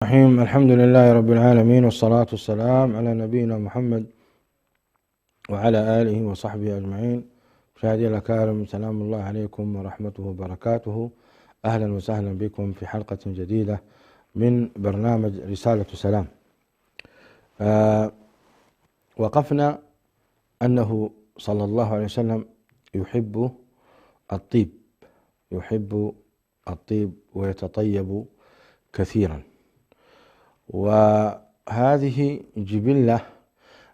الرحيم. الحمد لله رب العالمين، والصلاة والسلام على نبينا محمد وعلى آله وصحبه أجمعين. مشاهدي الأكارم، سلام الله عليكم ورحمته وبركاته. أهلا وسهلا بكم في حلقة جديدة من برنامج رسالة سلام. وقفنا أنه صلى الله عليه وسلم يحب الطيب ويتطيب كثيرا، وهذه جبلة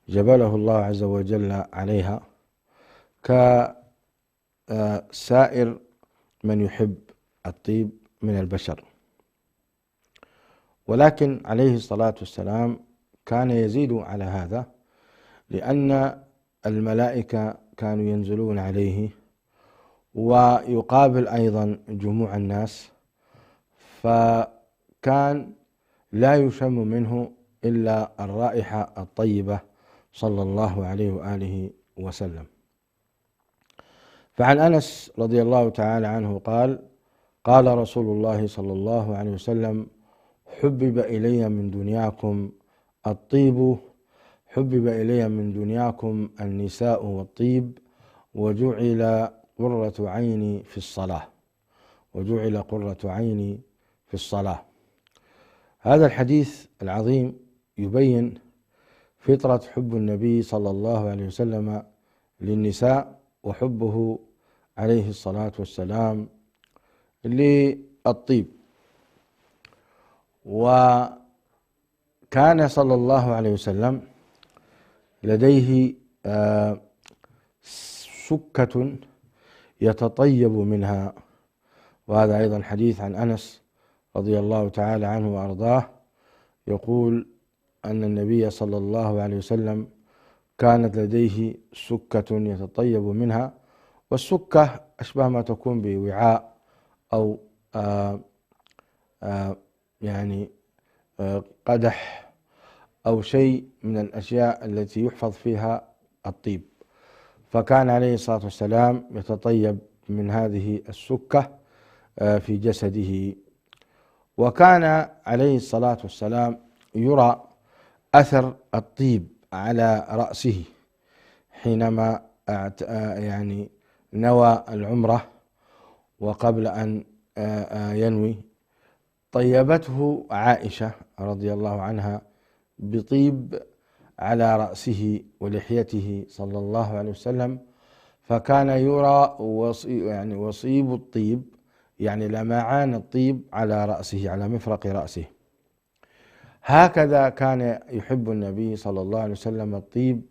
جبله الله عز وجل عليها كسائر من يحب الطيب من البشر. ولكن عليه الصلاة والسلام كان يزيد على هذا، لأن الملائكة كانوا ينزلون عليه ويقابل أيضا جموع الناس، فكان لا يشم منه إلا الرائحة الطيبة صلى الله عليه وآله وسلم. فعن أنس رضي الله تعالى عنه قال: قال رسول الله صلى الله عليه وسلم: حبب إلي من دنياكم الطيب، حبب إلي من دنياكم النساء والطيب، وجعل قرة عيني في الصلاة. هذا الحديث العظيم يبين فطرة حب النبي صلى الله عليه وسلم للنساء، وحبه عليه الصلاة والسلام للطيب. وكان صلى الله عليه وسلم لديه سكة يتطيب منها، وهذا أيضا حديث عن أنس رضي الله تعالى عنه وأرضاه، يقول أن النبي صلى الله عليه وسلم كانت لديه سكة يتطيب منها. والسكة أشبه ما تكون بوعاء أو قدح أو شيء من الأشياء التي يحفظ فيها الطيب. فكان عليه الصلاة والسلام يتطيب من هذه السكة في جسده. وكان عليه الصلاة والسلام يرى أثر الطيب على رأسه حينما نوى العمرة، وقبل أن ينوي طيبته عائشة رضي الله عنها بطيب على رأسه ولحيته صلى الله عليه وسلم، فكان يرى وصيب الطيب، يعني لمعان الطيب على رأسه، على مفرق رأسه. هكذا كان يحب النبي صلى الله عليه وسلم الطيب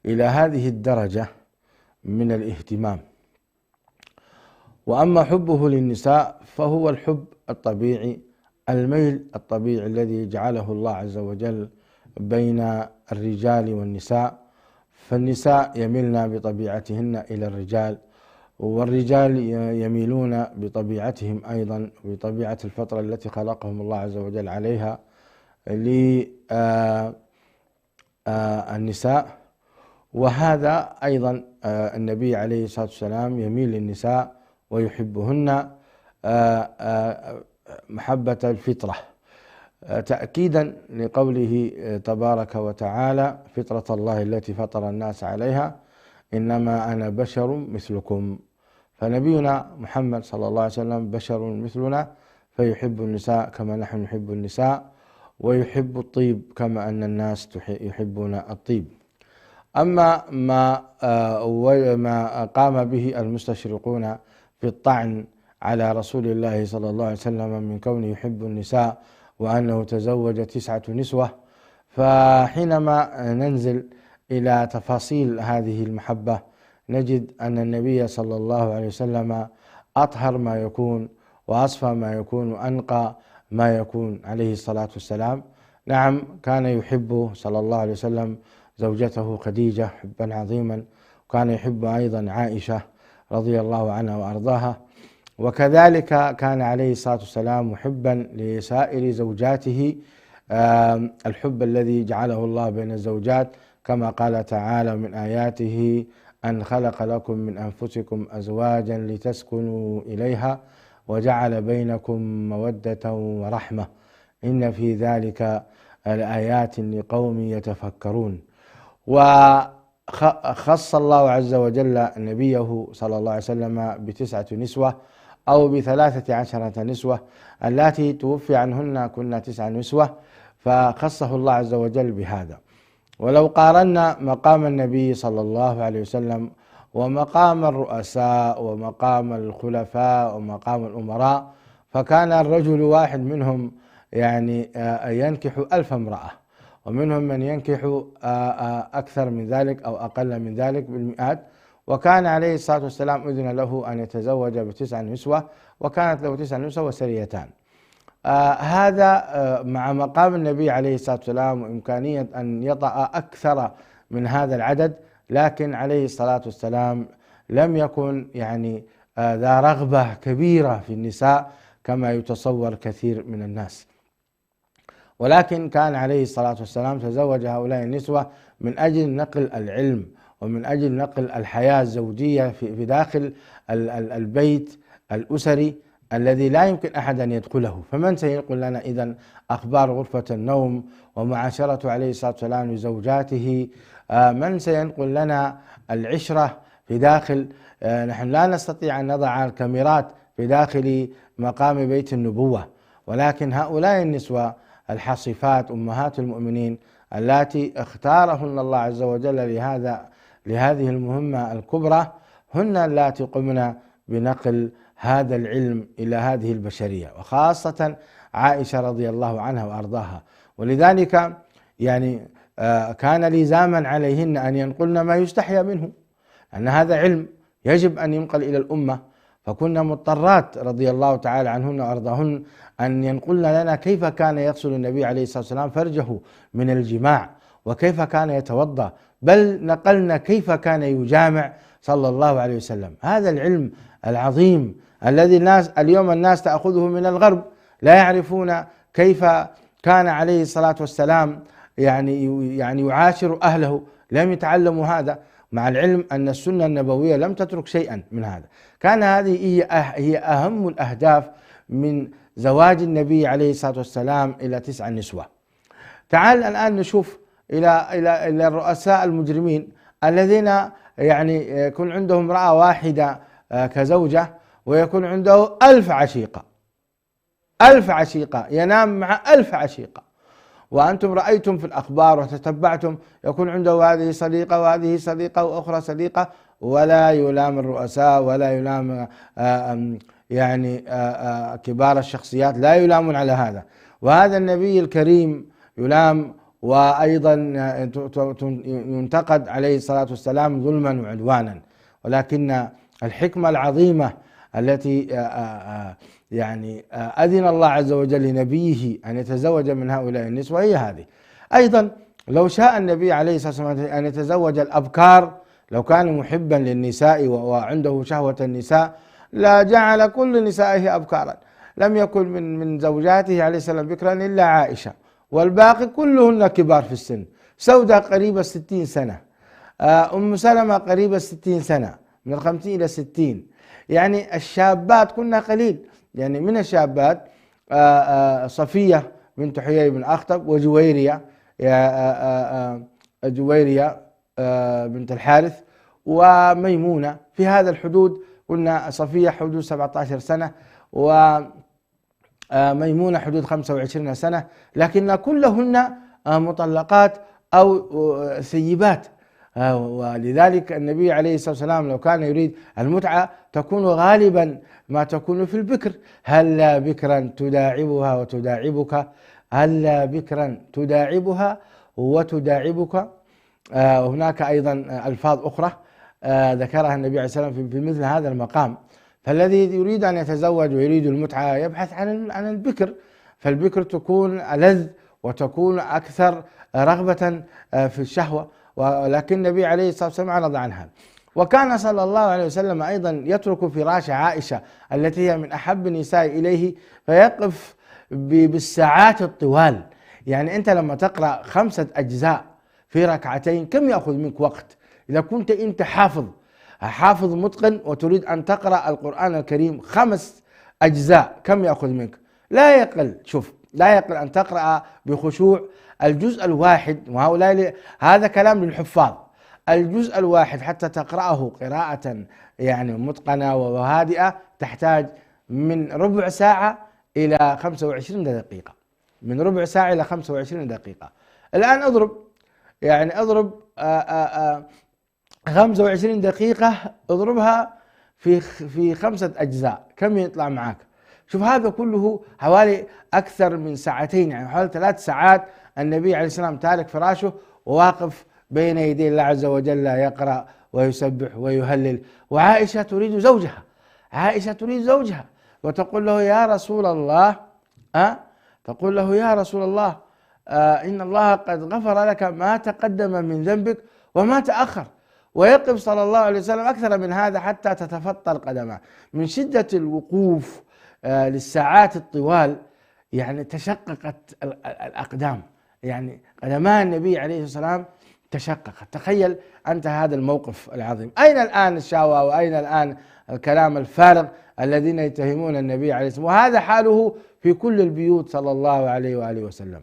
إلى هذه الدرجة من الاهتمام. وأما حبه للنساء فهو الحب الطبيعي، الميل الطبيعي الذي جعله الله عز وجل بين الرجال والنساء. فالنساء يميلن بطبيعتهن إلى الرجال، والرجال يميلون بطبيعتهم أيضا بطبيعة الفطرة التي خلقهم الله عز وجل عليها للنساء. وهذا أيضا النبي عليه الصلاة والسلام يميل للنساء ويحبهن محبة الفطرة، تأكيدا لقوله تبارك وتعالى: فطرة الله التي فطر الناس عليها، إنما أنا بشر مثلكم. فنبينا محمد صلى الله عليه وسلم بشر مثلنا، فيحب النساء كما نحن نحب النساء، ويحب الطيب كما أن الناس يحبون الطيب. أما ما قام به المستشرقون في الطعن على رسول الله صلى الله عليه وسلم من كونه يحب النساء وأنه تزوج 9 نسوة، فحينما ننزل إلى تفاصيل هذه المحبة نجد أن النبي صلى الله عليه وسلم أطهر ما يكون وأصفى ما يكون وأنقى ما يكون عليه الصلاة والسلام. نعم، كان يحب صلى الله عليه وسلم زوجته خديجة حبا عظيما، وكان يحب أيضا عائشة رضي الله عنها وأرضاها. وكذلك كان عليه الصلاة والسلام محبا لسائر زوجاته، الحب الذي جعله الله بين الزوجات، كما قال تعالى: من آياته أن خلق لكم من أنفسكم أزواجا لتسكنوا إليها وجعل بينكم مودة ورحمة. إن في ذلك لآيات لقوم يتفكرون. وخص الله عز وجل نبيه صلى الله عليه وسلم ب9 نسوة أو ب13 نسوة اللاتي توفي عنهن كن 9 نسوة، فخصه الله عز وجل بهذا. ولو قارنا مقام النبي صلى الله عليه وسلم ومقام الرؤساء ومقام الخلفاء ومقام الأمراء، فكان الرجل واحد منهم يعني ينكح 1000 امرأة، ومنهم من ينكح أكثر من ذلك أو أقل من ذلك بالمئات. وكان عليه الصلاة والسلام أذن له أن يتزوج ب9 نسوة، وكانت له 9 نسوة وسريتان. هذا مع مقام النبي عليه الصلاة والسلام وإمكانية أن يطأ أكثر من هذا العدد، لكن عليه الصلاة والسلام لم يكن يعني ذا رغبة كبيرة في النساء كما يتصور كثير من الناس، ولكن كان عليه الصلاة والسلام تزوج هؤلاء النسوة من أجل نقل العلم ومن أجل نقل الحياة الزوجية في داخل البيت الأسري الذي لا يمكن أحد أن يدخله. فمن سينقل لنا إذن أخبار غرفة النوم ومعاشرة عليه الصلاة والسلام لزوجاته؟ من سينقل لنا العشرة في داخل؟ نحن لا نستطيع أن نضع الكاميرات في داخل مقام بيت النبوة، ولكن هؤلاء النسوة الحصيفات أمهات المؤمنين اللاتي اختارهن الله عز وجل لهذه المهمة الكبرى، هن اللاتي قمنا بنقل هذا العلم إلى هذه البشرية، وخاصة عائشة رضي الله عنها وأرضاها. ولذلك يعني كان لزاما عليهن أن ينقلن ما يستحيا منه، أن هذا علم يجب أن ينقل إلى الأمة، فكنا مضطرات رضي الله تعالى عنهن وأرضاهن أن ينقلن لنا كيف كان يغسل النبي عليه الصلاة والسلام فرجه من الجماع، وكيف كان يتوضأ، بل نقلنا كيف كان يجامع صلى الله عليه وسلم. هذا العلم العظيم الذي اليوم الناس تأخذه من الغرب، لا يعرفون كيف كان عليه الصلاة والسلام يعني يعاشر أهله، لم يتعلموا هذا، مع العلم أن السنة النبوية لم تترك شيئا من هذا. كان هذه هي أهم الأهداف من زواج النبي عليه الصلاة والسلام إلى 9 نسوة. تعال الآن نشوف إلى الرؤساء المجرمين الذين يعني يكون عندهم امرأة واحدة كزوجة، ويكون عنده 1000 عشيقة، 1000 عشيقة، ينام مع 1000 عشيقة. وأنتم رأيتم في الأخبار وتتبعتم يكون عنده هذه صديقة وهذه صديقة وأخرى صديقة، ولا يلام الرؤساء ولا يلام يعني كبار الشخصيات، لا يلامون على هذا. وهذا النبي الكريم يلام، وأيضا ينتقد عليه الصلاة والسلام ظلما وعدوانا. ولكن الحكمة العظيمة التي يعني أذن الله عز وجل لنبيه أن يتزوج من هؤلاء النسوة هي هذه. أيضا لو شاء النبي عليه الصلاة والسلام أن يتزوج الأبكار، لو كان محبا للنساء وعنده شهوة النساء، لا جعل كل نسائه أبكارا. لم يكن من زوجاته عليه السلام بكرا إلا عائشة، والباقي كلهن كبار في السن. سودة قريبة 60 سنة، أم سلمة قريبة 60 سنة، من 50 إلى 60. يعني الشابات كنا قليل، يعني من الشابات صفية بنت حيي بن أخطب، وجويرية جويرية بنت الحارث، وميمونة. في هذا الحدود قلنا صفية حدود 17 سنة، وميمونة حدود 25 سنة، لكن كلهن مطلقات أو ثيبات. ولذلك النبي عليه الصلاة والسلام لو كان يريد المتعة تكون غالبا ما تكون في البكر. هلا بكرا تداعبها وتداعبك، هلا بكرا تداعبها وتداعبك. هناك أيضا ألفاظ أخرى ذكرها النبي عليه الصلاة والسلام في مثل هذا المقام. فالذي يريد أن يتزوج ويريد المتعة يبحث عن البكر، فالبكر تكون ألذ وتكون أكثر رغبة في الشهوة. ولكن النبي عليه الصلاة والسلام عرض عنها. وكان صلى الله عليه وسلم أيضا يترك فراش عائشة التي هي من أحب النساء إليه، فيقف بالساعات الطوال. يعني أنت لما تقرأ 5 أجزاء في ركعتين كم يأخذ منك وقت؟ إذا كنت أنت حافظ متقن وتريد أن تقرأ القرآن الكريم 5 أجزاء كم يأخذ منك؟ لا يقل. شوف لا يقل أن تقرأ بخشوع الجزء الواحد، وهؤلاء هذا كلام للحفاظ، الجزء الواحد حتى تقرأه قراءة يعني متقنة وهادئة تحتاج من ربع ساعة إلى 25 دقيقة، من ربع ساعة إلى 25 دقيقة. الآن اضرب 25 دقيقة اضربها في 5 أجزاء، كم يطلع معك؟ شوف هذا كله حوالي أكثر من ساعتين، يعني حوالي 3 ساعات النبي عليه السلام تارك فراشه وواقف بين يدي الله عز وجل يقرأ ويسبح ويهلل. وعائشة تريد زوجها، عائشة تريد زوجها وتقول له يا رسول الله تقول له يا رسول الله إن الله قد غفر لك ما تقدم من ذنبك وما تأخر. ويقف صلى الله عليه وسلم أكثر من هذا حتى تتفطر قدمه من شدة الوقوف للساعات الطوال، يعني تشققت الأقدام، يعني قدمان النبي عليه الصلاة والسلام تشققت. تخيل أنت هذا الموقف العظيم. أين الآن الشهوة وأين الآن الكلام الفارغ الذين يتهمون النبي عليه الصلاة والسلام؟ وهذا حاله في كل البيوت صلى الله عليه وآله وسلم.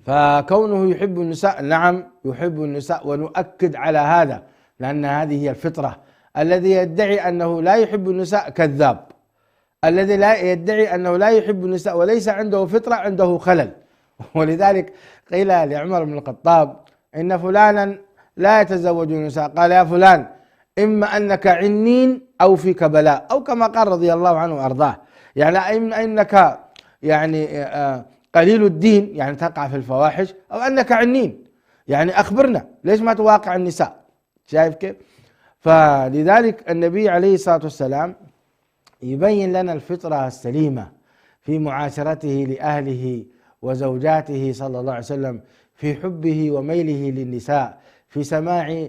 فكونه يحب النساء، نعم يحب النساء، ونؤكد على هذا لأن هذه هي الفطرة. الذي يدعي أنه لا يحب النساء كذاب، الذي لا يدعي أنه لا يحب النساء وليس عنده فطرة عنده خلل. ولذلك قيل لعمر بن الخطاب إن فلانا لا يتزوج النساء، قال يا فلان إما أنك عنين أو فيك بلاء، أو كما قال رضي الله عنه وأرضاه، يعني إما أنك يعني قليل الدين يعني تقع في الفواحش، أو أنك عنين يعني أخبرنا ليش ما تواقع النساء. شايف كيف؟ فلذلك النبي عليه الصلاة والسلام يبين لنا الفطرة السليمة في معاشرته لأهله وزوجاته صلى الله عليه وسلم، في حبه وميله للنساء، في سماع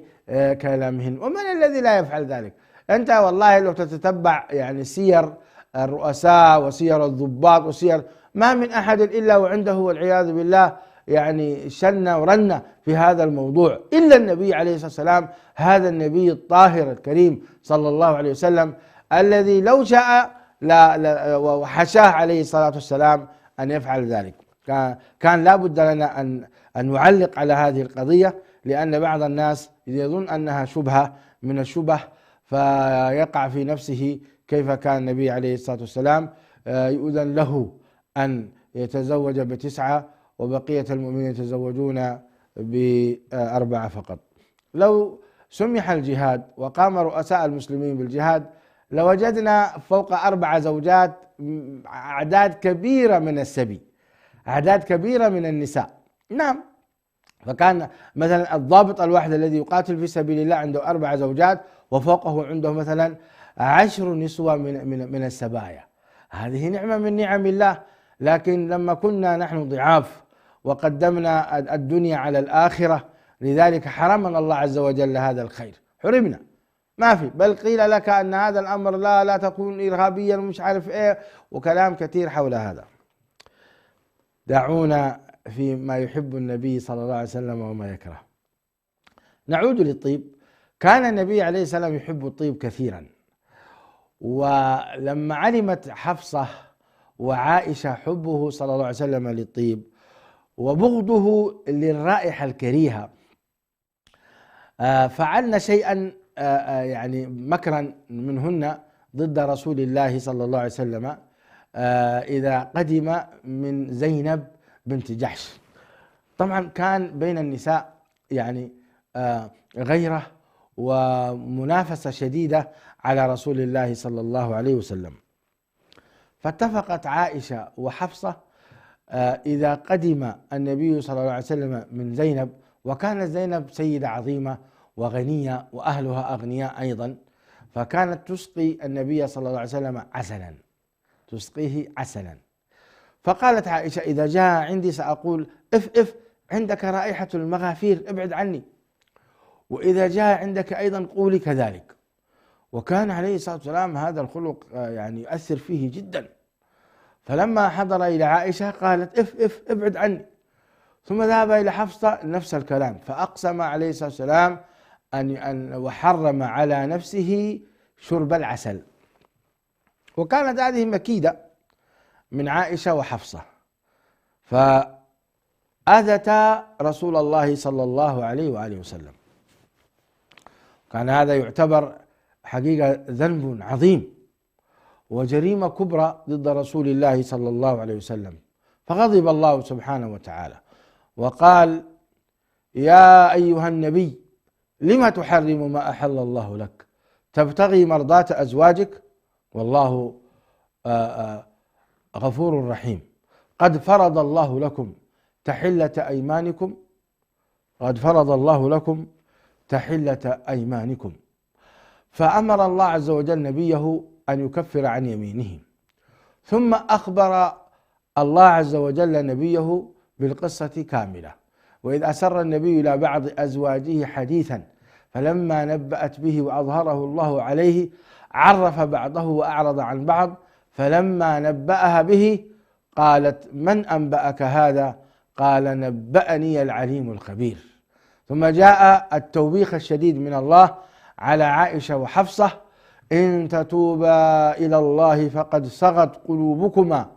كلامهن. ومن الذي لا يفعل ذلك؟ أنت والله لو تتتبع يعني سير الرؤساء وسير الضباط وسير، ما من أحد إلا وعنده والعياذ بالله يعني شنة ورنة في هذا الموضوع إلا النبي عليه الصلاة والسلام، هذا النبي الطاهر الكريم صلى الله عليه وسلم الذي لو شاء وحشاه عليه الصلاة والسلام أن يفعل ذلك. كان لا بد لنا أن نعلق على هذه القضية، لأن بعض الناس يظن أنها شبهة من الشبه فيقع في نفسه كيف كان النبي عليه الصلاة والسلام يؤذن له أن يتزوج ب9 وبقية المؤمنين يتزوجون ب4 فقط. لو سمح الجهاد وقام رؤساء المسلمين بالجهاد لوجدنا فوق 4 زوجات، أعداد كبيرة من السبي، أعداد كبيرة من النساء. نعم، فكان مثلا الضابط الواحد الذي يقاتل في سبيل الله عنده 4 زوجات وفوقه عنده مثلا 10 نسوة من السبايا. هذه نعمة من نعم الله. لكن لما كنا نحن ضعاف وقدمنا الدنيا على الآخرة، لذلك حرمنا الله عز وجل هذا الخير، حرمنا ما في، بل قيل لك أن هذا الأمر لا تكون إرهابيا ومش عارف إيه وكلام كثير حول هذا. دعونا فيما يحب النبي صلى الله عليه وسلم وما يكره. نعود للطيب. كان النبي عليه السلام يحب الطيب كثيرا، ولما علمت حفصة وعائشة حبه صلى الله عليه وسلم للطيب وبغضه للرائحة الكريهة، فعلن شيئا يعني مكرا منهن ضد رسول الله صلى الله عليه وسلم إذا قدم من زينب بنت جحش. طبعا كان بين النساء يعني غيرة ومنافسة شديدة على رسول الله صلى الله عليه وسلم. فاتفقت عائشة وحفصة إذا قدم النبي صلى الله عليه وسلم من زينب، وكانت زينب سيدة عظيمة وغنية وأهلها أغنياء أيضا، فكانت تسقي النبي صلى الله عليه وسلم عسلا، تسقيه عسلا. فقالت عائشة إذا جاء عندي سأقول اف عندك رائحة المغافير ابعد عني، وإذا جاء عندك أيضا قولي كذلك. وكان عليه الصلاة والسلام هذا الخلق يعني يؤثر فيه جدا. فلما حضر إلى عائشة قالت اف ابعد عني، ثم ذهب إلى حفصة نفس الكلام، فأقسم عليه الصلاة والسلام أن وحرم على نفسه شرب العسل. وكانت هذه مكيدة من عائشة وحفصة، فأذتا رسول الله صلى الله عليه وآله وسلم. كان هذا يعتبر حقيقة ذنب عظيم وجريمة كبرى ضد رسول الله صلى الله عليه وسلم. فغضب الله سبحانه وتعالى وقال: يا أيها النبي لم تحرم ما أحل الله لك تبتغي مرضاة أزواجك والله غفور رحيم. قد فرض الله لكم تحلة أيمانكم فأمر الله عز وجل نبيه أن يكفر عن يمينه، ثم أخبر الله عز وجل نبيه بالقصة كاملة. وإذ أسر النبي إلى بعض أزواجه حديثا فلما نبأت به وأظهره الله عليه عرف بعضه وأعرض عن بعض، فلما نبأها به قالت: من أنبأك هذا؟ قال: نبأني العليم الخبير. ثم جاء التوبيخ الشديد من الله على عائشة وحفصة: إن تتوبا إلى الله فقد صغت قلوبكما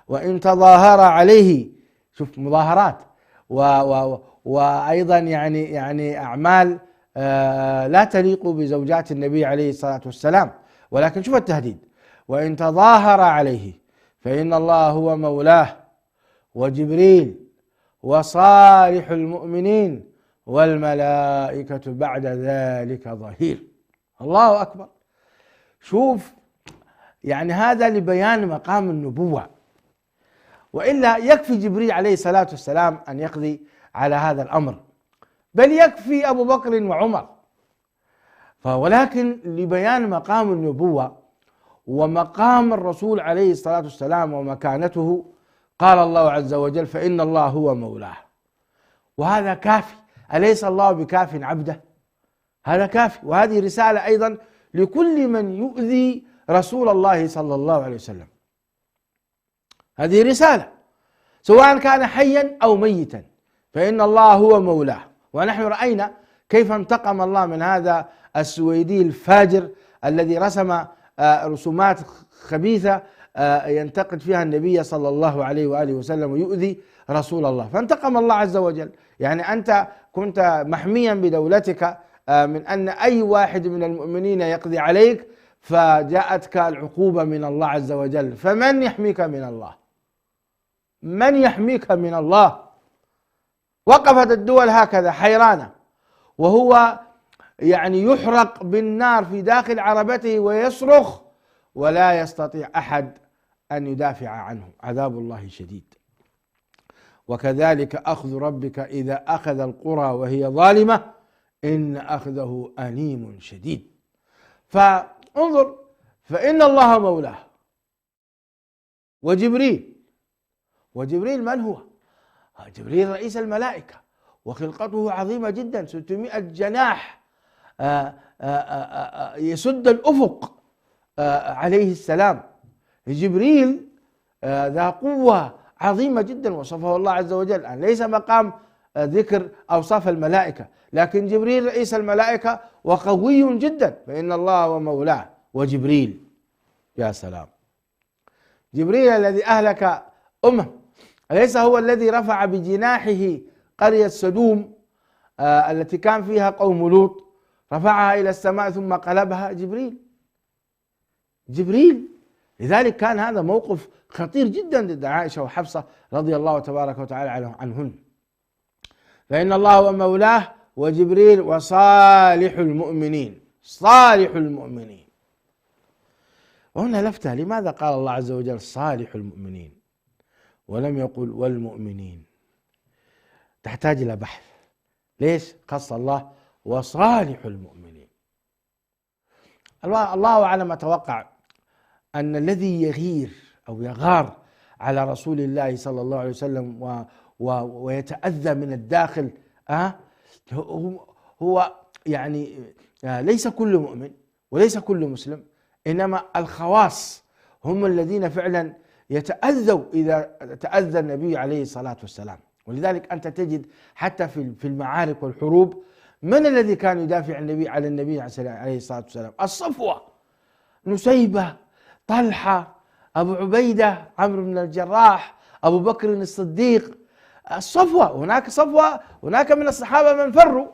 وإن تظاهر عليه. شوف، مظاهرات وأيضا يعني أعمال لا تليق بزوجات النبي عليه الصلاة والسلام. ولكن شوف التهديد: وإن تظاهر عليه فإن الله هو مولاه وجبريل وصالح المؤمنين والملائكة بعد ذلك ظهير. الله أكبر. شوف، يعني هذا لبيان مقام النبوة، وإلا يكفي جبريل عليه الصلاة والسلام أن يقضي على هذا الأمر، بل يكفي أبو بكر وعمر. ولكن لبيان مقام النبوة ومقام الرسول عليه الصلاة والسلام ومكانته قال الله عز وجل: فإن الله هو مولاه. وهذا كافي. أليس الله بكاف عبده؟ هذا كافي. وهذه رسالة أيضا لكل من يؤذي رسول الله صلى الله عليه وسلم. هذه رسالة سواء كان حيا أو ميتا، فإن الله هو مولاه. ونحن رأينا كيف انتقم الله من هذا السويدي الفاجر الذي رسم رسومات خبيثة ينتقد فيها النبي صلى الله عليه وآله وسلم ويؤذي رسول الله، فانتقم الله عز وجل. يعني أنت كنت محميا بدولتك من أن أي واحد من المؤمنين يقضي عليك، فجاءتك العقوبة من الله عز وجل. فمن يحميك من الله؟ من يحميك من الله؟ وقفت الدول هكذا حيرانة، وهو يعني يحرق بالنار في داخل عربته ويصرخ ولا يستطيع أحد أن يدافع عنه. عذاب الله شديد. وكذلك أخذ ربك إذا أخذ القرى وهي ظالمة إن أخذه أليم شديد. فانظر، فإن الله مولاه وجبريل من هو؟ جبريل رئيس الملائكة وخلقته عظيمة جدا، 600 جناح يسد الأفق عليه السلام. جبريل ذا قوة عظيمة جدا وصفه الله عز وجل. أن ليس مقام ذكر أوصاف الملائكة، لكن جبريل رئيس الملائكة وقوي جدا. فإن الله هو مولاه وجبريل. يا سلام. جبريل الذي أهلك أليس هو الذي رفع بجناحه قرية سدوم التي كان فيها قوم لوط، رفعها إلى السماء ثم قلبها؟ جبريل. لذلك كان هذا موقف خطير جدا ضد عائشة وحفصة رضي الله تبارك وتعالى عنهن. فإن الله هو مولاه وجبريل وصالح المؤمنين. وهنا لفتة: لماذا قال الله عز وجل صالح المؤمنين ولم يقل والمؤمنين؟ تحتاج إلى بحث. ليش خص الله وصالح المؤمنين؟ الله أعلم. أتوقع أن الذي يغير أو يغار على رسول الله صلى الله عليه وسلم ويتأذى من الداخل هو يعني ليس كل مؤمن وليس كل مسلم، إنما الخواص هم الذين فعلا يتأذوا إذا تأذى النبي عليه الصلاة والسلام. ولذلك أنت تجد حتى في المعارك والحروب من الذي كان يدافع عن النبي عليه الصلاة والسلام؟ الصفوة: نسيبة، طلحة، أبو عبيدة، عمرو بن الجراح، أبو بكر الصديق، الصفوة. هناك صفوة، هناك من الصحابة من فروا،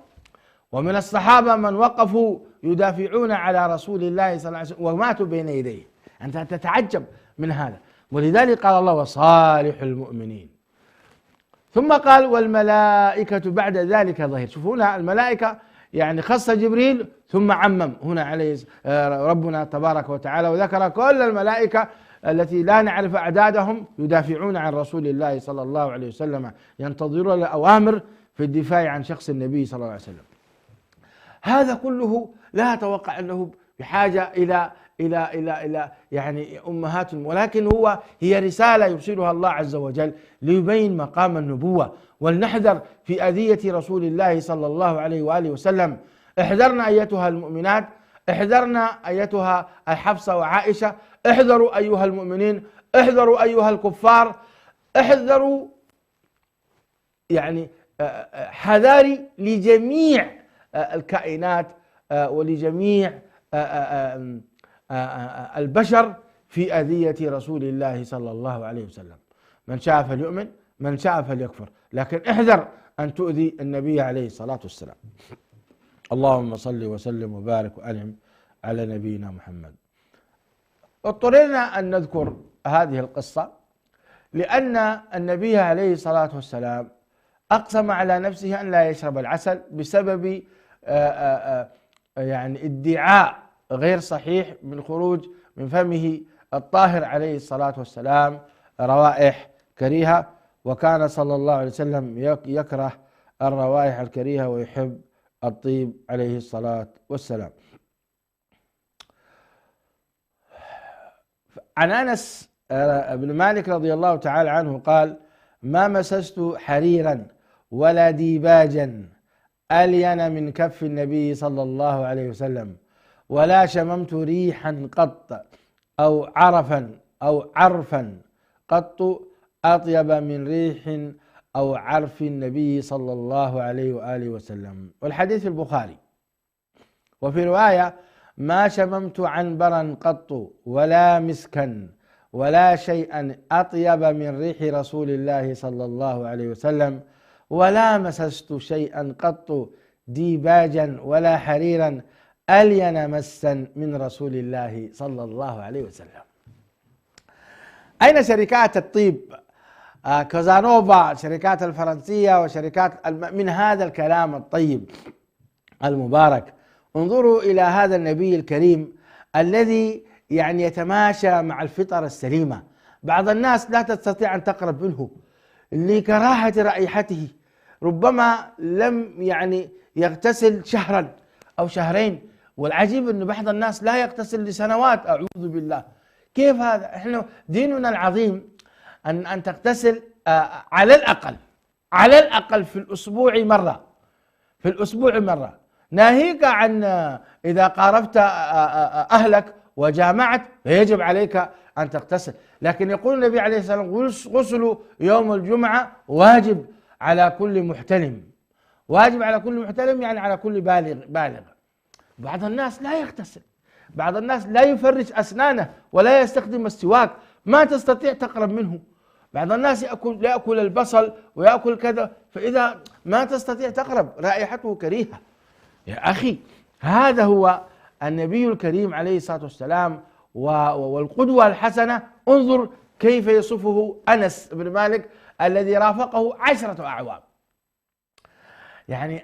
ومن الصحابة من وقفوا يدافعون على رسول الله صلى الله عليه وسلم وماتوا بين يديه. أنت تتعجب من هذا. ولذلك قال الله وصالح المؤمنين، ثم قال والملائكة بعد ذلك ظهير. شوفوا هنا الملائكة يعني خص جبريل ثم عمم هنا عليه ربنا تبارك وتعالى، وذكر كل الملائكة التي لا نعرف أعدادهم يدافعون عن رسول الله صلى الله عليه وسلم، ينتظرون الأوامر في الدفاع عن شخص النبي صلى الله عليه وسلم. هذا كله لا أتوقع أنه بحاجة إلى يعني أمهات، ولكن هي رسالة يرسلها الله عز وجل ليبين مقام النبوة، ولنحذر في أذية رسول الله صلى الله عليه وآله وسلم. احذرنا أيتها المؤمنات، احذرنا أيتها حفصة وعائشة، احذروا أيها المؤمنين، احذروا أيها الكفار، احذروا يعني حذاري لجميع الكائنات ولجميع البشر في أذية رسول الله صلى الله عليه وسلم. من شاء فليؤمن، من شاء فليكفر، لكن احذر أن تؤذي النبي عليه الصلاة والسلام. اللهم صل وسلم وبارك وأنعم على نبينا محمد. اضطررنا أن نذكر هذه القصة لأن النبي عليه الصلاة والسلام أقسم على نفسه أن لا يشرب العسل بسبب يعني ادعاء غير صحيح من خروج من فمه الطاهر عليه الصلاة والسلام روائح كريهة، وكان صلى الله عليه وسلم يكره الروائح الكريهة ويحب الطيب عليه الصلاة والسلام. عن أنس بن مالك رضي الله تعالى عنه قال ما مسست حريرا ولا ديباجا ألين من كف النبي صلى الله عليه وسلم، ولا شممت ريحا قط أو عرفا قط أطيب من ريح أو عرف النبي صلى الله عليه وآله وسلم. والحديث في البخاري. وفي رواية ما شممت عنبرا قط ولا مسكا ولا شيئا أطيب من ريح رسول الله صلى الله عليه وسلم، ولا مسست شيئا قط ديباجا ولا حريرا ألين مسا من رسول الله صلى الله عليه وسلم. أين شركات الطيب كازانوفا، شركات الفرنسية وشركات من هذا الكلام الطيب المبارك؟ انظروا إلى هذا النبي الكريم الذي يعني يتماشى مع الفطر السليمة. بعض الناس لا تستطيع أن تقرب منه لكراهة رائحته، ربما لم يعني يغتسل شهرا أو شهرين، والعجيب أن بعض الناس لا يغتسل لسنوات، أعوذ بالله. كيف هذا؟ احنا ديننا العظيم أن تغتسل على الأقل في الأسبوع مرة، ناهيك عن إذا قاربت أهلك وجامعت فيجب عليك أن تغتسل. لكن يقول النبي عليه الصلاة والسلام غسل يوم الجمعة واجب على كل محتلم، واجب على كل محتلم يعني على كل بالغ. بعض الناس لا يغتسل، بعض الناس لا يفرش أسنانه ولا يستخدم السواك، ما تستطيع تقرب منه. بعض الناس يأكل البصل ويأكل كذا، فإذا ما تستطيع تقرب، رائحته كريهة. يا أخي هذا هو النبي الكريم عليه الصلاة والسلام والقدوة الحسنة. انظر كيف يصفه أنس بن مالك الذي رافقه 10 أعوام. يعني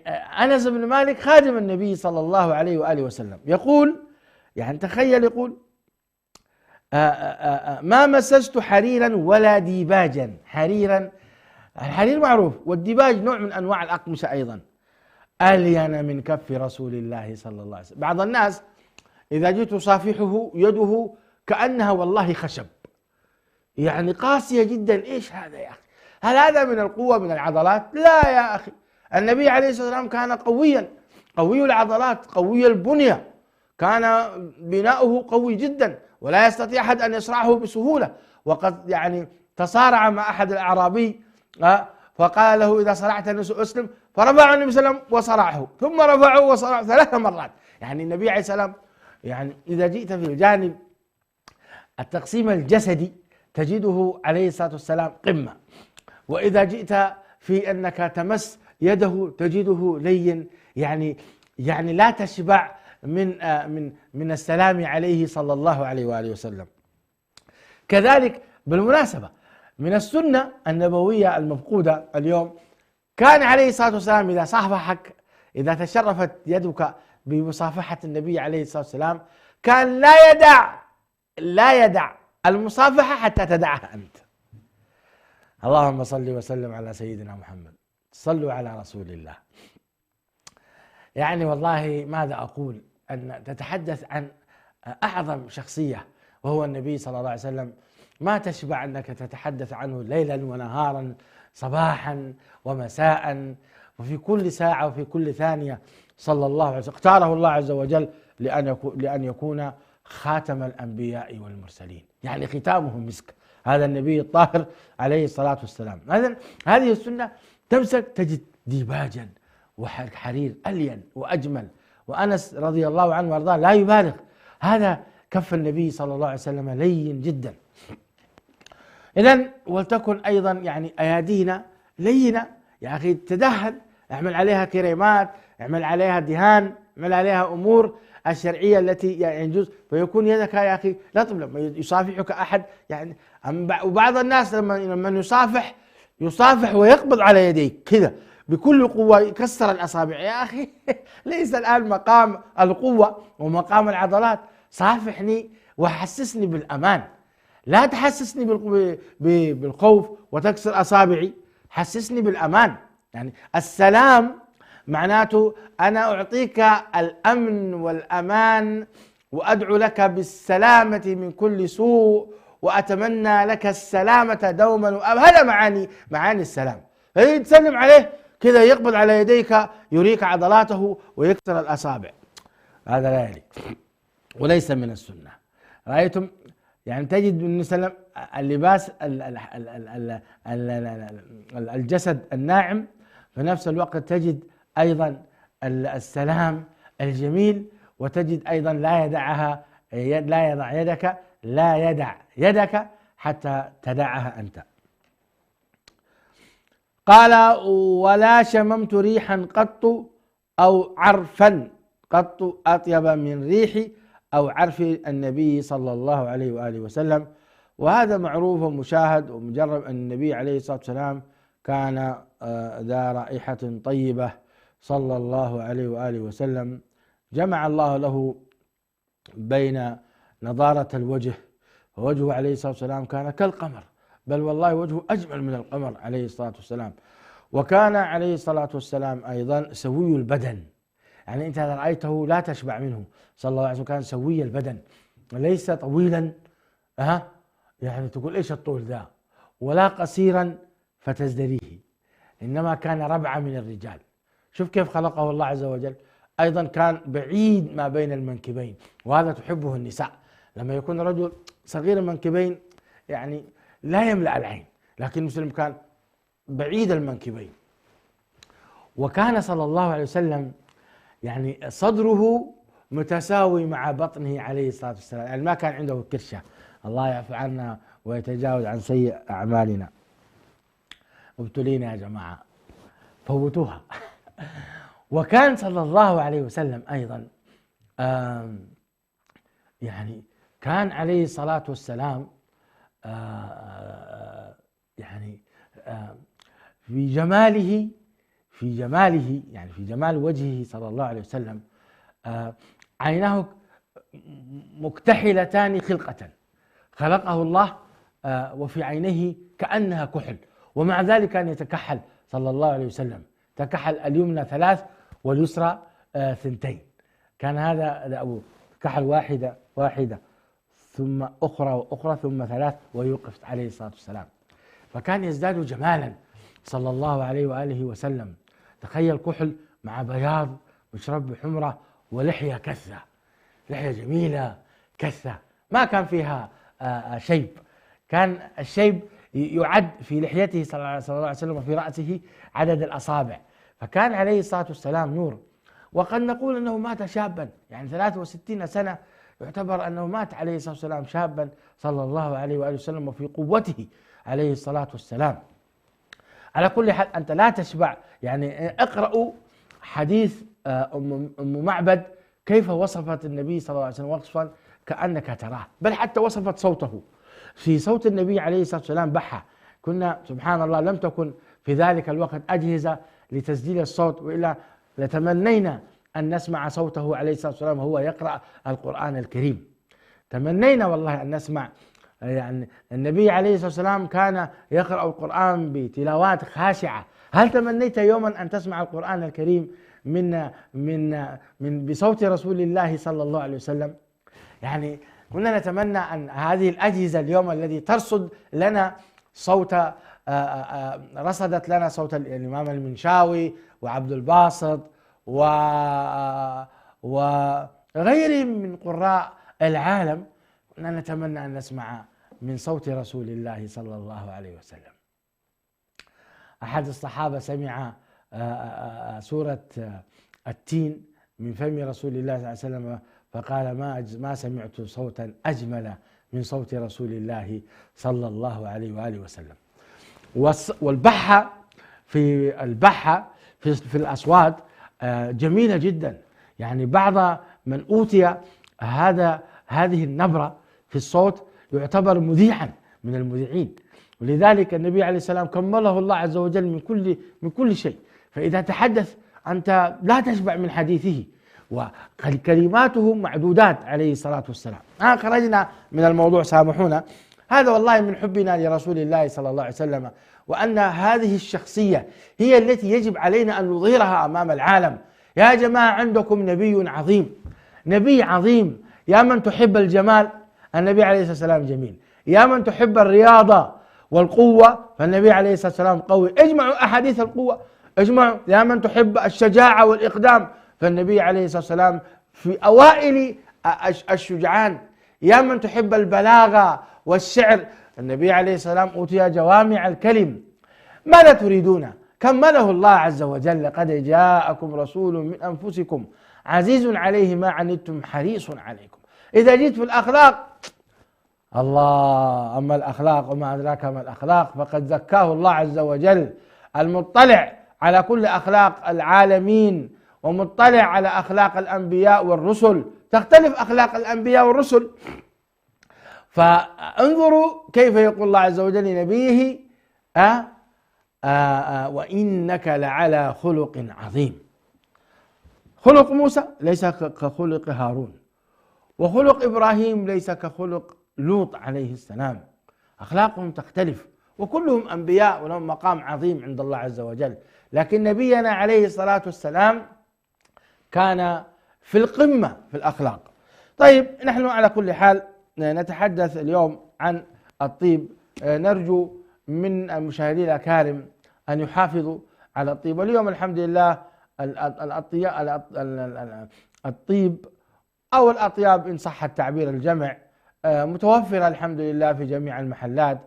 أنس بن مالك خادم النبي صلى الله عليه وآله وسلم، يقول يعني تخيل، يقول ما مسست حريرا ولا ديباجا. الحرير معروف، والديباج نوع من أنواع الأقمشة أيضا، ألين من كف رسول الله صلى الله عليه وسلم. بعض الناس إذا جئت تصافحه يده كأنها والله خشب، يعني قاسية جدا. إيش هذا يا أخي؟ هل هذا من القوة من العضلات؟ لا يا أخي، النبي عليه الصلاة والسلام كان قويا، قوي العضلات، قوي البنية، كان بناؤه قوي جدا ولا يستطيع أحد أن يصرعه بسهولة. وقد يعني تصارع مع أحد الأعرابي فقال له إذا صرعتني أسلم، فرفعه النبي صلى الله عليه وسلم وصرعه، ثم رفعه وصرعه 3 مرات. يعني النبي عليه السلام يعني إذا جئت في الجانب التقسيم الجسدي تجده عليه الصلاة والسلام قمة، وإذا جئت في أنك تمس يده تجده لين، يعني لا تشبع من السلام عليه صلى الله عليه وآله وسلم. كذلك بالمناسبة من السنة النبوية المفقودة اليوم، كان عليه الصلاة والسلام إذا صافحك، إذا تشرفت يدك بمصافحة النبي عليه الصلاة والسلام، كان لا يدع المصافحة حتى تدعها أنت. اللهم صل وسلم على سيدنا محمد، صلوا على رسول الله. يعني والله ماذا أقول، أن تتحدث عن أعظم شخصية وهو النبي صلى الله عليه وسلم، ما تشبع أنك تتحدث عنه ليلا ونهارا، صباحا ومساء، وفي كل ساعة وفي كل ثانية صلى الله عليه وسلم. اختاره الله عز وجل لأن يكون خاتم الأنبياء والمرسلين، يعني ختامه مسك، هذا النبي الطاهر عليه الصلاة والسلام. هذه السنة تمسك تجد ديباجا وحرير ألين وأجمل. وأنس رضي الله عنه وارضاه لا يبالغ، هذا كف النبي صلى الله عليه وسلم لين جدا. إذن ولتكن أيضا يعني أيادينا لينة، يا أخي تدهن، اعمل عليها كريمات، اعمل عليها دهان، اعمل عليها أمور الشرعية التي يجوز، فيكون يدك يا أخي لطم لما يصافحك أحد. يعني وبعض الناس لما يصافح ويقبض على يديك كذا بكل قوة، يكسر الأصابع. يا أخي ليس الآن مقام القوة ومقام العضلات، صافحني وحسسني بالأمان، لا تحسسني بالخوف وتكسر أصابعي، حسسني بالأمان. يعني السلام معناته أنا أعطيك الأمن والأمان، وأدعو لك بالسلامة من كل سوء، وأتمنى لك السلامة دوما وأبدا. هذا معاني السلام. تسلم عليه كذا يقبض على يديك، يريك عضلاته ويكسر الأصابع، هذا لا يليق وليس من السنة. رأيتم يعني تجد من سلم اللباس الجسد الناعم، في نفس الوقت تجد أيضا السلام الجميل، وتجد أيضا لا يدع يدك حتى تدعها أنت. قال ولا شممت ريحا قط أو عرفا قط أطيب من ريح أو عرف النبي صلى الله عليه وآله وسلم. وهذا معروف ومشاهد ومجرب أن النبي عليه الصلاة والسلام كان ذا رائحة طيبة صلى الله عليه وآله وسلم. جمع الله له بين نضارة الوجه، ووجهه عليه الصلاة والسلام كان كالقمر، بل والله وجهه أجمل من القمر عليه الصلاة والسلام. وكان عليه الصلاة والسلام أيضا سوي البدن، يعني أنت إذا رأيته لا تشبع منه صلى الله عليه وسلم. كان سوي البدن، ليس طويلا يعني تقول إيش الطول ذا، ولا قصيرا فتزدريه، إنما كان ربعة من الرجال. شوف كيف خلقه الله عز وجل. أيضا كان بعيد ما بين المنكبين، وهذا تحبه النساء، لما يكون رجل صغير المنكبين يعني لا يملأ العين، لكن المسلم كان بعيد المنكبين. وكان صلى الله عليه وسلم يعني صدره متساوي مع بطنه عليه الصلاة والسلام، يعني ما كان عنده كرشة. الله يعفو عنا ويتجاوز عن سيء أعمالنا. ابتلينا يا جماعة، فوتوها. وكان صلى الله عليه وسلم أيضا يعني كان عليه الصلاة والسلام يعني في جماله يعني في جمال وجهه صلى الله عليه وسلم عيناه مكتحلتان خلقة، خلقه الله وفي عينيه كأنها كحل، ومع ذلك كان يتكحل صلى الله عليه وسلم، تكحل اليمنى 3 واليسرى 2. كان هذا أبو كحل واحدة ثم أخرى ثم 3 ويوقف عليه الصلاة والسلام. فكان يزداد جمالا صلى الله عليه وآله وسلم. تخيل كحل مع بياض وشرب حمرة ولحية كثة، لحية جميلة كثة ما كان فيها شيب. كان الشيب يعد في لحيته صلى الله عليه وسلم وفي رأسه عدد الأصابع. فكان عليه الصلاة والسلام نور. وقد نقول أنه مات شابا، يعني 63 سنة يعتبر أنه مات عليه الصلاة والسلام شابا صلى الله عليه وآله وسلم وفي قوته عليه الصلاة والسلام. على كل حال أنت لا تشبع، يعني اقرأوا حديث أم معبد كيف وصفت النبي صلى الله عليه وسلم وصفا كأنك تراه، بل حتى وصفت صوته. في صوت النبي عليه الصلاة والسلام بحة، كنا سبحان الله لم تكن في ذلك الوقت أجهزة لتسجيل الصوت، وإلا لتمنينا أن نسمع صوته عليه الصلاة والسلام وهو يقرأ القرآن الكريم. تمنينا والله أن نسمع، يعني النبي عليه الصلاة والسلام كان يقرأ القرآن بتلاوات خاشعة. هل تمنيت يوما أن تسمع القرآن الكريم من بصوت رسول الله صلى الله عليه وسلم؟ يعني كنا نتمنى أن هذه الأجهزة اليوم الذي ترصد لنا صوت رصدت لنا صوت الإمام المنشاوي وعبد الباسط وغيرهم من قراء العالم، كنا نتمنى أن نسمع من صوت رسول الله صلى الله عليه وسلم. أحد الصحابة سمع سورة التين من فم رسول الله صلى الله عليه وسلم فقال ما سمعت صوتا أجمل من صوت رسول الله صلى الله عليه وآله وسلم. والبحة في الأصوات جميلة جدا، يعني بعض من أوتي هذه النبرة في الصوت يعتبر مذيعا من المذيعين، ولذلك النبي عليه السلام كمله الله عز وجل من كل شيء، فإذا تحدث أنت لا تشبع من حديثه، وكلماته معدودات عليه الصلاة والسلام. خرجنا من الموضوع سامحونا، هذا والله من حبنا لرسول الله صلى الله عليه وسلم، وأن هذه الشخصية هي التي يجب علينا أن نظهرها أمام العالم. يا جماعة عندكم نبي عظيم، نبي عظيم. يا من تحب الجمال النبي عليه الصلاة والسلام جميل، يا من تحب الرياضة والقوة فالنبي عليه الصلاة والسلام قوي، اجمعوا أحاديث القوة اجمعوا. يا من تحب الشجاعة والإقدام فالنبي عليه الصلاة والسلام في أوائل الشجعان. يا من تحب البلاغة والشعر النبي عليه السلام أوتي جوامع الكلم. ماذا تريدون؟ كمله الله عز وجل: قد جاءكم رسول من أنفسكم عزيز عليه ما عنتم حريص عليكم. إذا جيت في الأخلاق الله، أما الأخلاق وما أدراك ما الأخلاق فقد زكاه الله عز وجل، المطلع على كل أخلاق العالمين ومطلع على أخلاق الأنبياء والرسل، تختلف أخلاق الأنبياء والرسل. فانظروا كيف يقول الله عز وجل لنبيه: وإنك لعلى خلق عظيم. خلق موسى ليس كخلق هارون، وخلق إبراهيم ليس كخلق لوط عليه السلام، أخلاقهم تختلف، وكلهم أنبياء ولهم مقام عظيم عند الله عز وجل، لكن نبينا عليه الصلاة والسلام كان في القمة في الأخلاق. طيب، نحن على كل حال نتحدث اليوم عن الطيب، نرجو من المشاهدين الأكارم أن يحافظوا على الطيب. واليوم الحمد لله الطيب أو الأطياب إن صح التعبير الجمع متوفرة الحمد لله في جميع المحلات،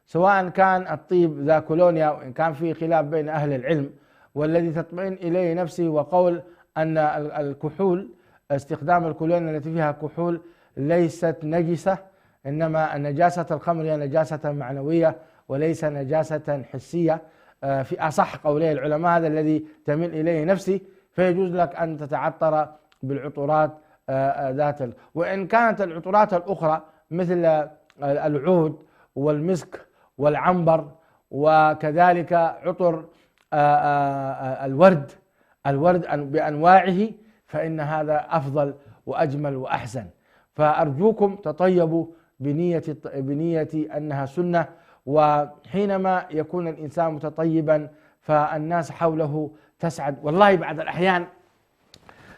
سواء كان الطيب ذا كولونيا، وإن كان في خلاف بين أهل العلم، والذي تطمئن إليه نفسي وقول أن الكحول، استخدام الكولونيا التي فيها كحول ليست نجسة، إنما نجاسة الخمر هي نجاسة معنوية وليس نجاسة حسية في أصح قولي العلماء، هذا الذي تميل إليه نفسي، فيجوز لك أن تتعطر بالعطورات وإن كانت العطورات الأخرى مثل العود والمسك والعنبر وكذلك عطر الورد بأنواعه، فإن هذا أفضل وأجمل وأحسن. فأرجوكم تطيبوا بنية أنها سنة، وحينما يكون الإنسان متطيبا فالناس حوله تسعد. والله بعض الأحيان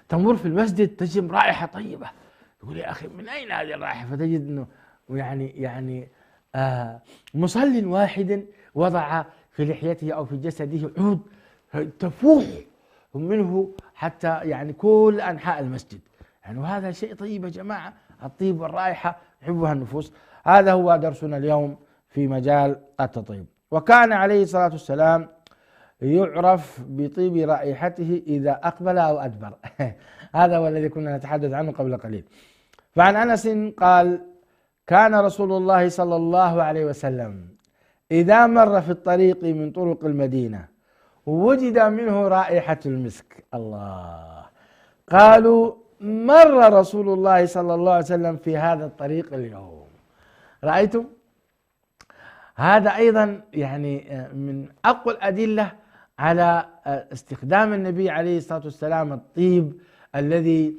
تمر في المسجد تجد رائحة طيبة، يقول يا أخي من أين هذه الرائحة؟ فتجد أنه يعني مصل واحد وضع في لحيته أو في جسده عود تفوح منه حتى يعني كل أنحاء المسجد، يعني وهذا شيء طيب يا جماعة. الطيب والرائحة يحبها النفوس. هذا هو درسنا اليوم في مجال التطيب. وكان عليه الصلاة والسلام يعرف بطيب رائحته إذا أقبل أو أدبر هذا هو الذي كنا نتحدث عنه قبل قليل. فعن أنس قال: كان رسول الله صلى الله عليه وسلم إذا مر في الطريق من طرق المدينة وجد منه رائحة المسك. الله. قالوا: مر رسول الله صلى الله عليه وسلم في هذا الطريق اليوم. رأيتم؟ هذا أيضا يعني من أقوى الأدلة على استخدام النبي عليه الصلاة والسلام الطيب الذي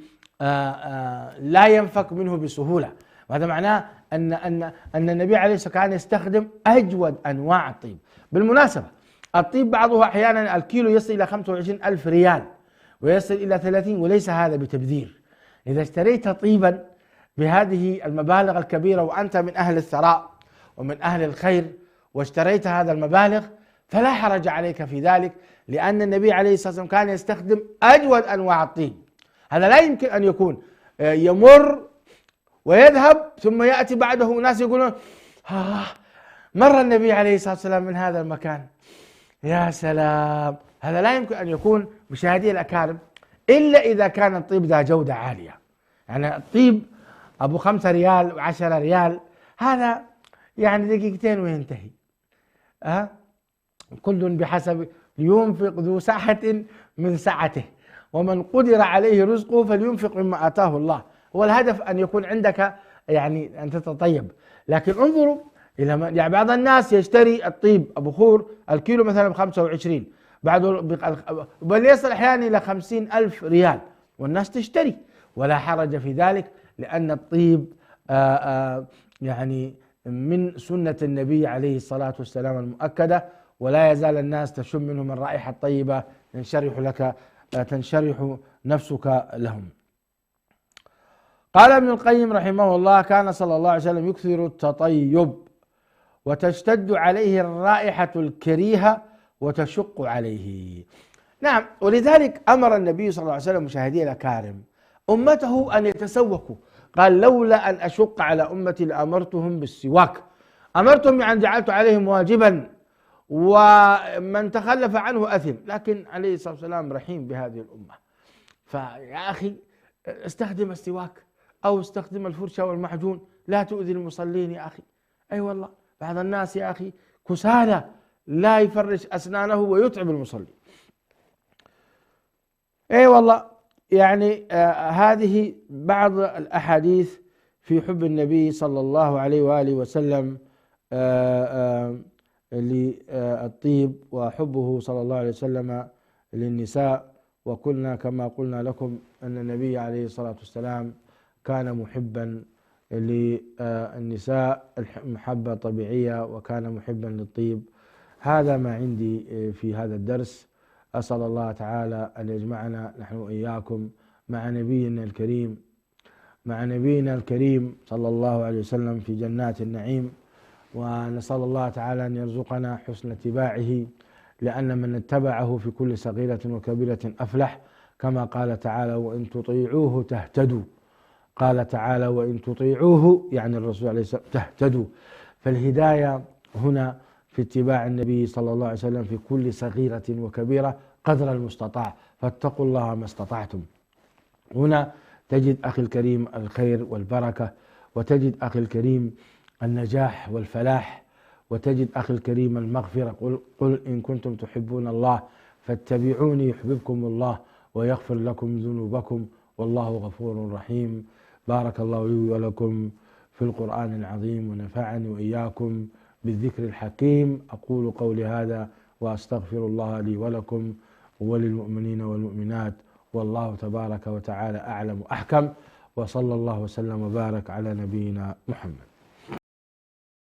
لا ينفك منه بسهولة. وهذا معناه أن النبي عليه الصلاة والسلام كان يستخدم أجود أنواع الطيب. بالمناسبة الطيب بعضه أحيانا الكيلو يصل إلى 25,000 ريال ويصل إلى 30، وليس هذا بتبذير. إذا اشتريت طيبا بهذه المبالغ الكبيرة وأنت من أهل الثراء ومن أهل الخير واشتريت هذا المبالغ فلا حرج عليك في ذلك، لأن النبي عليه الصلاة والسلام كان يستخدم أجود أنواع الطيب. هذا لا يمكن أن يكون يمر ويذهب ثم يأتي بعده ناس يقولون: مر النبي عليه الصلاة والسلام من هذا المكان. يا سلام. هذا لا يمكن أن يكون مشاهدي الأكارم إلا إذا كان الطيب ذا جودة عالية. يعني الطيب أبو 5 ريال و10 ريال هذا يعني دقيقتين وينتهي. كل بحسب لينفق ذو سعة من سعته ومن قدر عليه رزقه فلينفق مما آتاه الله. هو الهدف أن يكون عندك يعني أن تتطيب. لكن انظروا إلى يعني بعض الناس يشتري الطيب البخور الكيلو مثلا ب25، بل يصل أحيانا إلى 50,000 ريال والناس تشتري، ولا حرج في ذلك، لأن الطيب يعني من سنة النبي عليه الصلاة والسلام المؤكدة، ولا يزال الناس تشم منهم الرائحة الطيبة تنشرح نفسك لهم. قال ابن القيم رحمه الله: كان صلى الله عليه وسلم يكثر التطيب وتشتد عليه الرائحة الكريهة وتشق عليه. نعم، ولذلك أمر النبي صلى الله عليه وسلم مشاهدي الأكارم أمته أن يتسوكوا. قال: لولا أن أشق على أمتي لأمرتهم بالسواك. أمرتهم يعني جعلت عليهم واجبا، ومن تخلف عنه أثم. لكن عليه الصلاة والسلام رحيم بهذه الأمة، فيا أخي استخدم السواك أو استخدم الفرشة والمعجون، لا تؤذي المصلين يا أخي. أي والله بعض الناس يا أخي كسالى لا يفرش أسنانه ويتعب المصلي. أي والله يعني هذه بعض الأحاديث في حب النبي صلى الله عليه وآله وسلم للطيب، وحبه صلى الله عليه وسلم للنساء. وقلنا كما قلنا لكم أن النبي عليه الصلاة والسلام كان محبا للنساء محبة طبيعية، وكان محبا للطيب. هذا ما عندي في هذا الدرس. أسأل الله تعالى أن يجمعنا نحن وإياكم مع نبينا الكريم صلى الله عليه وسلم في جنات النعيم. ونسأل الله تعالى أن يرزقنا حسن اتباعه، لأن من اتبعه في كل صغيرة وكبيرة أفلح، كما قال تعالى: وإن تطيعوه تهتدوا. قال تعالى: وإن تطيعوه يعني الرسول عليه الصلاة والسلام تهتدوا. فالهداية هنا في اتباع النبي صلى الله عليه وسلم في كل صغيرة وكبيرة قدر المستطاع، فاتقوا الله ما استطعتم. هنا تجد أخي الكريم الخير والبركة، وتجد أخي الكريم النجاح والفلاح، وتجد أخي الكريم المغفرة. قل إن كنتم تحبون الله فاتبعوني يحببكم الله ويغفر لكم ذنوبكم والله غفور رحيم. بارك الله لي ولكم في القرآن العظيم، ونفعني وإياكم بالذكر الحكيم. أقول قولي هذا وأستغفر الله لي ولكم وللمؤمنين والمؤمنات، والله تبارك وتعالى أعلم وأحكم. وصلى الله وسلم وبارك على نبينا محمد.